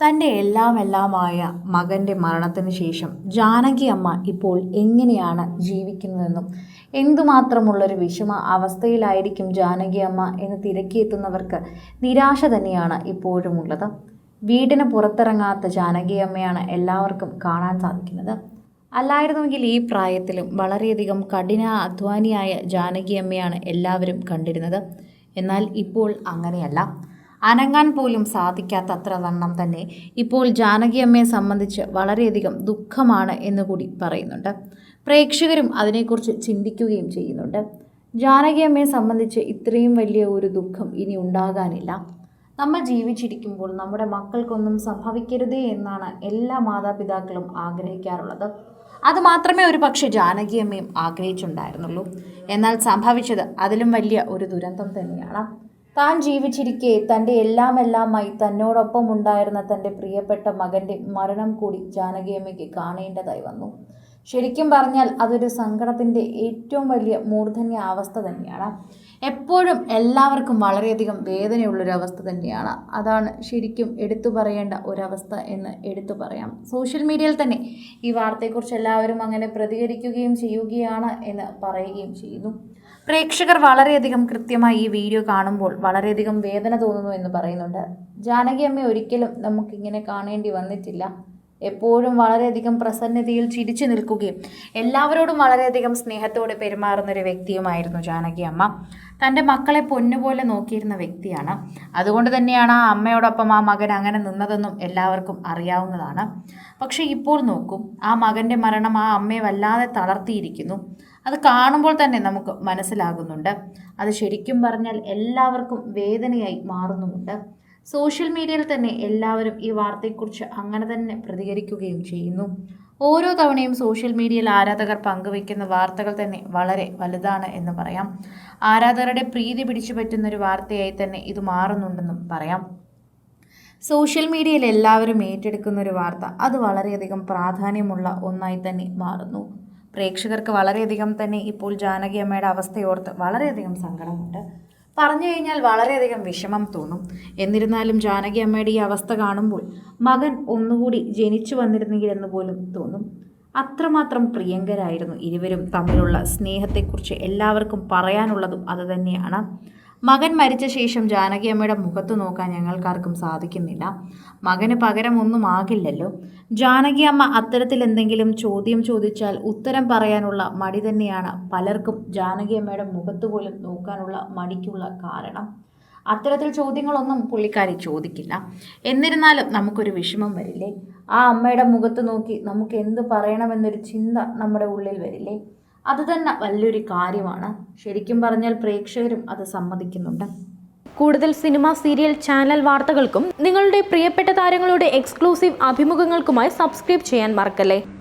തൻ്റെ എല്ലാമായ മകൻ്റെ മരണത്തിന് ശേഷം ജാനകി അമ്മ ഇപ്പോൾ എങ്ങനെയാണ് ജീവിക്കുന്നതെന്നും എന്തുമാത്രമുള്ളൊരു വിഷമ അവസ്ഥയിലായിരിക്കും ജാനകി അമ്മ എന്ന് തിരക്കിയെത്തുന്നവർക്ക് നിരാശ തന്നെയാണ് ഇപ്പോഴും ഉള്ളത്. വീടിന് പുറത്തിറങ്ങാത്ത ജാനകി അമ്മയാണ് എല്ലാവർക്കും കാണാൻ സാധിക്കുന്നത്. അല്ലായിരുന്നുവെങ്കിൽ ഈ പ്രായത്തിലും വളരെയധികം അധ്വാനിയായ ജാനകി അമ്മയാണ് എല്ലാവരും കണ്ടിരുന്നത്. എന്നാൽ ഇപ്പോൾ അങ്ങനെയല്ല. അനങ്ങാൻ പോലും സാധിക്കാത്തത്ര വണ്ണം തന്നെ ഇപ്പോൾ ജാനകി അമ്മയെ സംബന്ധിച്ച് വളരെയധികം ദുഃഖമാണ് എന്നുകൂടി പറയുന്നുണ്ട്. പ്രേക്ഷകരും അതിനെക്കുറിച്ച് ചിന്തിക്കുകയും ചെയ്യുന്നുണ്ട്. ജാനകി അമ്മയെ സംബന്ധിച്ച് ഇത്രയും വലിയ ഒരു ദുഃഖം ഇനി ഉണ്ടാകാനില്ല. നമ്മൾ ജീവിച്ചിരിക്കുമ്പോൾ നമ്മുടെ മക്കൾക്കൊന്നും സംഭവിക്കരുതേ എന്നാണ് എല്ലാ മാതാപിതാക്കളും ആഗ്രഹിക്കാറുള്ളത്. അതുമാത്രമേ ഒരു പക്ഷേ ജാനകി അമ്മയും ആഗ്രഹിച്ചിട്ടുണ്ടായിരുന്നുള്ളൂ. എന്നാൽ സംഭവിച്ചത് അതിലും വലിയ ഒരു ദുരന്തം തന്നെയാണ്. താൻ ജീവിച്ചിരിക്കെ തൻ്റെ എല്ലാമായി തന്നോടൊപ്പം ഉണ്ടായിരുന്ന തൻ്റെ പ്രിയപ്പെട്ട മകൻ്റെ മരണം കൂടി ജാനകിയമ്മയ്ക്ക് കാണേണ്ടതായി വന്നു. ശരിക്കും പറഞ്ഞാൽ അതൊരു സങ്കടത്തിൻ്റെ ഏറ്റവും വലിയ മൂർധന്യ അവസ്ഥ തന്നെയാണ്. എപ്പോഴും എല്ലാവർക്കും വളരെയധികം വേദനയുള്ളൊരവസ്ഥ തന്നെയാണ്. അതാണ് ശരിക്കും എടുത്തു പറയേണ്ട ഒരവസ്ഥ എന്ന് എടുത്തു പറയാം. സോഷ്യൽ മീഡിയയിൽ തന്നെ ഈ വാർത്തയെക്കുറിച്ച് എല്ലാവരും അങ്ങനെ പ്രതികരിക്കുകയും ചെയ്യുകയാണ് എന്ന് പറയുകയും ചെയ്യുന്നു. പ്രേക്ഷകർ വളരെയധികം കൃത്യമായി ഈ വീഡിയോ കാണുമ്പോൾ വളരെയധികം വേദന തോന്നുന്നു എന്ന് പറയുന്നുണ്ട്. ജാനകി അമ്മ ഒരിക്കലും നമുക്കിങ്ങനെ കാണേണ്ടി വന്നിട്ടില്ല. എപ്പോഴും വളരെയധികം പ്രസന്നതയിൽ ചിരിച്ചു നിൽക്കുകയും എല്ലാവരോടും വളരെയധികം സ്നേഹത്തോടെ പെരുമാറുന്നൊരു വ്യക്തിയുമായിരുന്നു ജാനകി അമ്മ. തൻ്റെ മക്കളെ പൊന്നുപോലെ നോക്കിയിരുന്ന വ്യക്തിയാണ്. അതുകൊണ്ട് തന്നെയാണ് ആ അമ്മയോടൊപ്പം ആ മകൻ അങ്ങനെ നിന്നതെന്നും എല്ലാവർക്കും അറിയാവുന്നതാണ്. പക്ഷേ ഇപ്പോൾ നോക്കും, ആ മകൻ്റെ മരണം ആ അമ്മയെ വല്ലാതെ തളർത്തിയിരിക്കുന്നു. അത് കാണുമ്പോൾ തന്നെ നമുക്ക് മനസ്സിലാകുന്നുണ്ട്. അത് ശരിക്കും പറഞ്ഞാൽ എല്ലാവർക്കും വേദനയായി മാറുന്നുമുണ്ട്. സോഷ്യൽ മീഡിയയിൽ തന്നെ എല്ലാവരും ഈ വാർത്തയെക്കുറിച്ച് അങ്ങനെ തന്നെ പ്രതികരിക്കുകയും ചെയ്യുന്നു. ഓരോ തവണയും സോഷ്യൽ മീഡിയയിൽ ആരാധകർ പങ്കുവയ്ക്കുന്ന വാർത്തകൾ തന്നെ വളരെ വലുതാണ് എന്ന് പറയാം. ആരാധകരുടെ പ്രീതി പിടിച്ചു പറ്റുന്നൊരു വാർത്തയായി തന്നെ ഇത് മാറുന്നുണ്ടെന്നും പറയാം. സോഷ്യൽ മീഡിയയിൽ എല്ലാവരും ഏറ്റെടുക്കുന്ന ഒരു വാർത്ത അത് വളരെയധികം പ്രാധാന്യമുള്ള ഒന്നായി തന്നെ മാറുന്നു. പ്രേക്ഷകർക്ക് വളരെയധികം തന്നെ ഇപ്പോൾ ജാനകി അമ്മയുടെ അവസ്ഥയോർത്ത് വളരെയധികം സങ്കടമുണ്ട്. പറഞ്ഞു കഴിഞ്ഞാൽ വളരെയധികം വിഷമം തോന്നും. എന്നിരുന്നാലും ജാനകി അമ്മയുടെ ഈ അവസ്ഥ കാണുമ്പോൾ മകൻ ഒന്നുകൂടി ജനിച്ചു വന്നിരുന്നെങ്കിൽ എന്ന് പോലും തോന്നും. അത്രമാത്രം പ്രിയങ്കരായിരുന്നു ഇരുവരും തമ്മിലുള്ള സ്നേഹത്തെക്കുറിച്ച് എല്ലാവർക്കും പറയാനുള്ളതും അതുതന്നെയാണ്. മകൻ മരിച്ച ശേഷം ജാനകി അമ്മയുടെ മുഖത്ത് നോക്കാൻ ഞങ്ങൾക്കാർക്കും സാധിക്കുന്നില്ല. മകന് പകരം ഒന്നും ആകില്ലല്ലോ. ജാനകി അമ്മ അത്തരത്തിൽ എന്തെങ്കിലും ചോദ്യം ചോദിച്ചാൽ ഉത്തരം പറയാനുള്ള മടി തന്നെയാണ് പലർക്കും ജാനകി അമ്മയുടെ മുഖത്ത് പോലും നോക്കാനുള്ള മടിക്കുള്ള കാരണം. അത്തരത്തിൽ ചോദ്യങ്ങളൊന്നും പുള്ളിക്കാരി ചോദിക്കില്ല. എന്നിരുന്നാലും നമുക്കൊരു വിഷമം വരില്ലേ? ആ അമ്മയുടെ മുഖത്ത് നോക്കി നമുക്ക് എന്ത് പറയണമെന്നൊരു ചിന്ത നമ്മുടെ ഉള്ളിൽ വരില്ലേ? അതുതന്നെ വലിയൊരു കാര്യമാണ്. ശരിക്കും പറഞ്ഞാൽ പ്രേക്ഷകരും അത് സമ്മതിക്കുന്നുണ്ട്. കൂടുതൽ സിനിമ, സീരിയൽ, ചാനൽ വാർത്തകൾക്കും നിങ്ങളുടെ പ്രിയപ്പെട്ട താരങ്ങളുടെ എക്സ്ക്ലൂസീവ് അഭിമുഖങ്ങൾക്കുമായി സബ്സ്ക്രൈബ് ചെയ്യാൻ മറക്കല്ലേ.